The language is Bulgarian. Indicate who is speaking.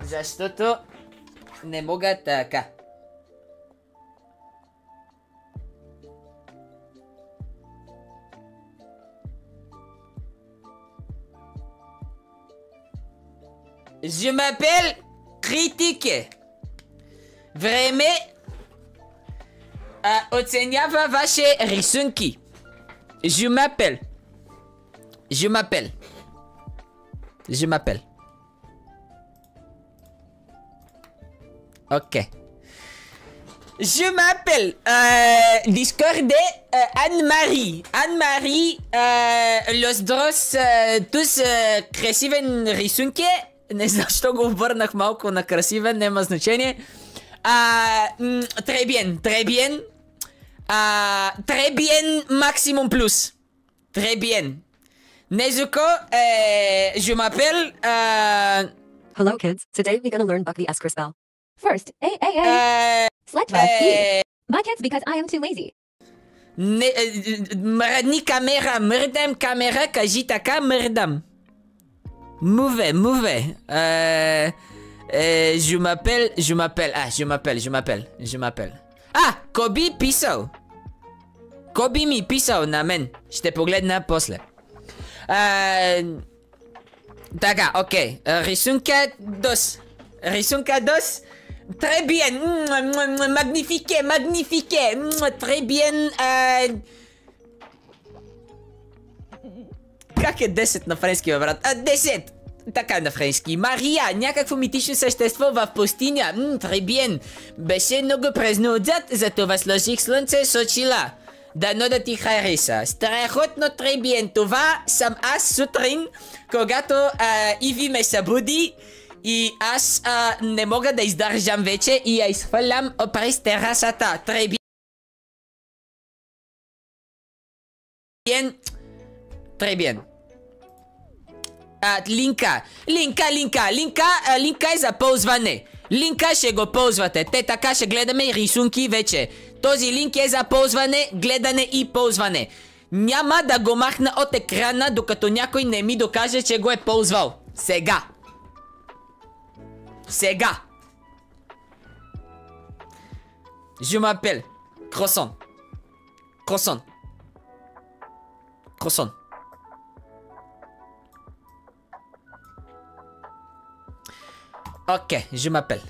Speaker 1: Защото не мога така. Je m'appelle Критике. Време оценява ваше рисунки. Je m'appelle. Je m'appelle. Je m'appelle. Ok. Je m'appelle Discord Anne-Marie. Anne-Marie, los dos tous красивен рисунки. Не знам, що го обърнах малко на красивен, няма значение. Très bien, très bien. Très bien, maximum plus. Très bien. Nezuko, je m'appelle...
Speaker 2: Hello kids, today we're gonna learn Buck the Escher spell. First, A. Sledgeback E. My kids because I am too lazy.
Speaker 1: Мръдни камера, мръдам камера, кажи така, мръдам. Mauvais. Je m'appelle. Коби писал. Коби ми писал на мен. Ще погледна после. Така, окей. Рисунка 2. Très bien. Magnifique. Très bien. Как е 10 на френски, бе, брат? 10! Така на френски. Мария, някакво митично същество в пустиня. Très bien. Беше много презно отзад, затова сложих слънце с очила. Дано да ти хареса. Страхотно très bien. Това съм аз сутрин, когато Иви ме събуди и аз не мога да издържам вече и я изхвърлям през терасата. Très bien. Très bien. Линка е за ползване. Линка ще го ползвате. Те така ще гледаме рисунки вече. Този линк е за ползване, гледане и ползване. Няма да го махна от екрана, докато някой не ми докаже, че го е ползвал. Сега. Je m'appelle Croissant. Ok, je m'appelle.